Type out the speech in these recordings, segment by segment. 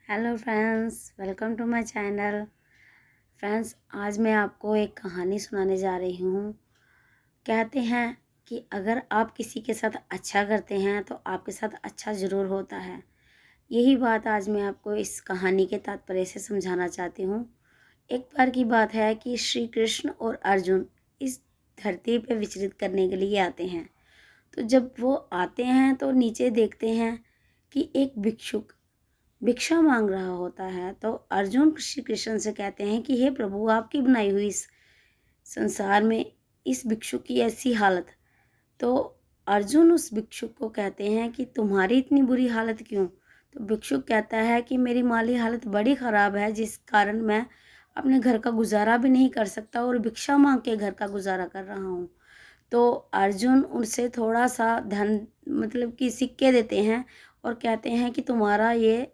Hello friends, welcome to my channel. Friends, आज मैं आपको एक कहानी सुनाने जा रही हूँ। कहते हैं कि अगर आप किसी के साथ अच्छा करते हैं तो आपके साथ अच्छा ज़रूर होता है। यही बात आज मैं आपको इस कहानी के तात्पर्य से समझाना चाहती हूँ। एक बार की बात है कि श्री कृष्ण और अर्जुन इस धरती पर विचरित करने के लिए आते हैं। तो जब वो आते हैं तो नीचे देखते हैं कि एक भिक्षुक भिक्षा मांग रहा होता है। तो अर्जुन श्री कृष्ण से कहते हैं कि हे प्रभु, आपकी बनाई हुई इस संसार में इस भिक्षुक की ऐसी हालत। तो अर्जुन उस भिक्षुक को कहते हैं कि तुम्हारी इतनी बुरी हालत क्यों? तो भिक्षुक कहता है कि मेरी माली हालत बड़ी ख़राब है, जिस कारण मैं अपने घर का गुजारा भी नहीं कर सकता और भिक्षा मांग के घर का गुजारा कर रहा हूँ। तो अर्जुन उनसे थोड़ा सा धन मतलब कि सिक्के देते हैं और कहते हैं कि तुम्हारा ये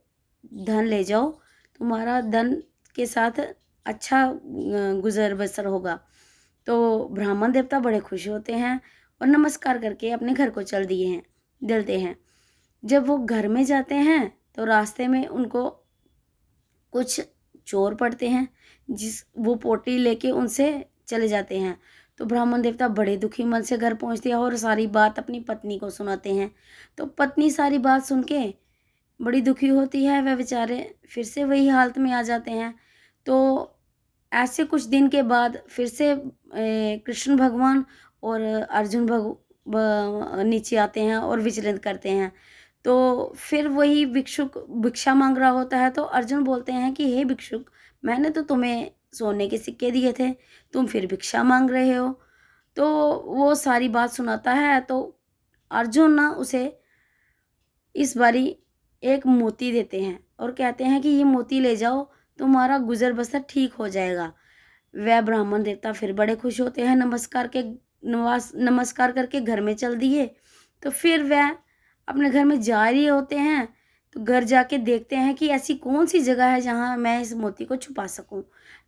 धन ले जाओ, तुम्हारा धन के साथ अच्छा गुजर बसर होगा। तो ब्राह्मण देवता बड़े खुश होते हैं और नमस्कार करके अपने घर को चलते हैं। जब वो घर में जाते हैं तो रास्ते में उनको कुछ चोर पड़ते हैं, जिस वो पोटली लेके उनसे चले जाते हैं। तो ब्राह्मण देवता बड़े दुखी मन से घर पहुंचते हैं और सारी बात अपनी पत्नी को सुनाते हैं। तो पत्नी सारी बात सुन के बड़ी दुखी होती है। वह बेचारे फिर से वही हालत में आ जाते हैं। तो ऐसे कुछ दिन के बाद फिर से कृष्ण भगवान और अर्जुन नीचे आते हैं और विचलित करते हैं। तो फिर वही भिक्षुक भिक्षा मांग रहा होता है। तो अर्जुन बोलते हैं कि हे भिक्षुक, मैंने तो तुम्हें सोने के सिक्के दिए थे, तुम फिर भिक्षा मांग रहे हो। तो वो सारी बात सुनाता है। तो अर्जुन ना उसे इस बारी एक मोती देते हैं और कहते हैं कि ये मोती ले जाओ, तुम्हारा गुजर बसर ठीक हो जाएगा। वह ब्राह्मण देवता फिर बड़े खुश होते हैं, नमस्कार करके घर में चल दिए। तो फिर वह अपने घर में जा रहे होते हैं। तो घर जाके देखते हैं कि ऐसी कौन सी जगह है जहाँ मैं इस मोती को छुपा सकूं।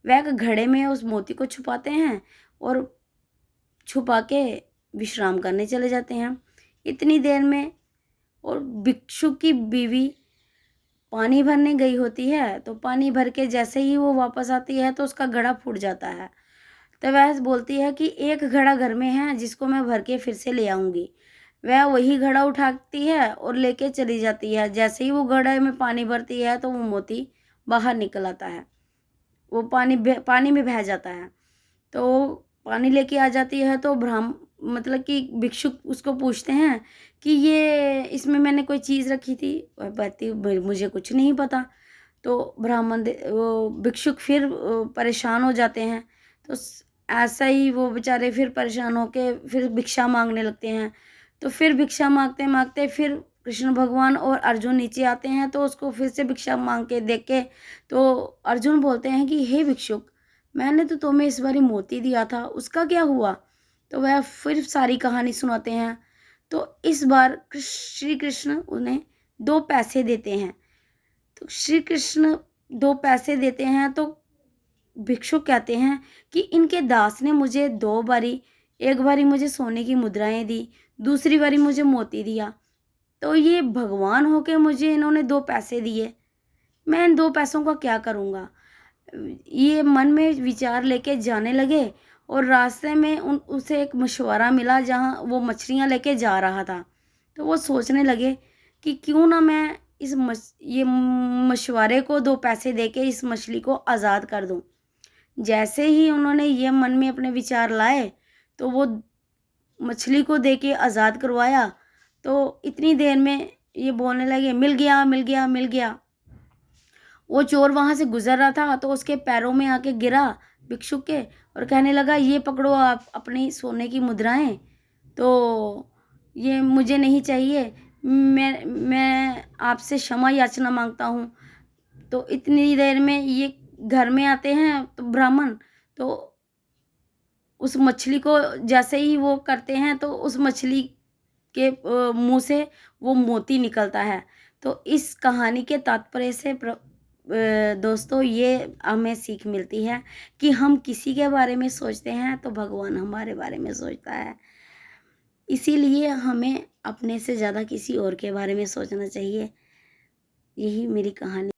वह एक घड़े में उस मोती को छुपाते हैं और छुपा के विश्राम करने चले जाते हैं। इतनी देर में और भिक्षुक की बीवी पानी भरने गई होती है। तो पानी भर के जैसे ही वो वापस आती है तो उसका घड़ा फूट जाता है। तो वह बोलती है कि एक घड़ा घर में है जिसको मैं भर के फिर से ले आऊंगी। वह वही घड़ा उठाती है और लेके चली जाती है। जैसे ही वो घड़े में पानी भरती है तो वो मोती बाहर निकल आता है, वो पानी में बह जाता है। तो पानी लेके आ जाती है। तो मतलब कि भिक्षुक उसको पूछते हैं कि ये इसमें मैंने कोई चीज़ रखी थी? वह कहती मुझे कुछ नहीं पता। तो वो भिक्षुक फिर परेशान हो जाते हैं। तो ऐसा ही वो बेचारे फिर परेशान होके फिर भिक्षा मांगने लगते हैं। तो फिर भिक्षा मांगते मांगते फिर कृष्ण भगवान और अर्जुन नीचे आते हैं। तो उसको फिर से भिक्षा मांग के देख के तो अर्जुन बोलते हैं कि हे भिक्षुक, मैंने तो तुम्हें इस बारी मोती दिया था, उसका क्या हुआ? तो वह फिर सारी कहानी सुनाते हैं। तो इस बार श्री कृष्ण उन्हें 2 पैसे देते हैं। तो श्री कृष्ण 2 पैसे देते हैं। तो भिक्षुक कहते हैं कि इनके दास ने मुझे 2 बारी, एक बारी मुझे सोने की मुद्राएं दी, दूसरी बारी मुझे मोती दिया। तो ये भगवान होके मुझे इन्होंने 2 पैसे दिए, मैं इन 2 पैसों का क्या करूँगा? ये मन में विचार लेके जाने लगे और रास्ते में उसे एक मशवरा मिला जहाँ वो मछलियाँ लेके जा रहा था। तो वो सोचने लगे कि क्यों ना मैं ये मशवरे को 2 पैसे देके इस मछली को आज़ाद कर दूँ। जैसे ही उन्होंने ये मन में अपने विचार लाए तो वो मछली को देके आज़ाद करवाया। तो इतनी देर में ये बोलने लगे, मिल गया, मिल गया, मिल गया। वो चोर वहाँ से गुजर रहा था तो उसके पैरों में आके गिरा भिक्षुक के और कहने लगा, ये पकड़ो आप अपनी सोने की मुद्राएं, तो ये मुझे नहीं चाहिए, मैं आपसे क्षमा याचना मांगता हूँ। तो इतनी देर में ये घर में आते हैं तो ब्राह्मण, तो उस मछली को जैसे ही वो करते हैं तो उस मछली के मुंह से वो मोती निकलता है। तो इस कहानी के तात्पर्य से दोस्तों ये हमें सीख मिलती है कि हम किसी के बारे में सोचते हैं तो भगवान हमारे बारे में सोचता है। इसीलिए हमें अपने से ज़्यादा किसी और के बारे में सोचना चाहिए। यही मेरी कहानी।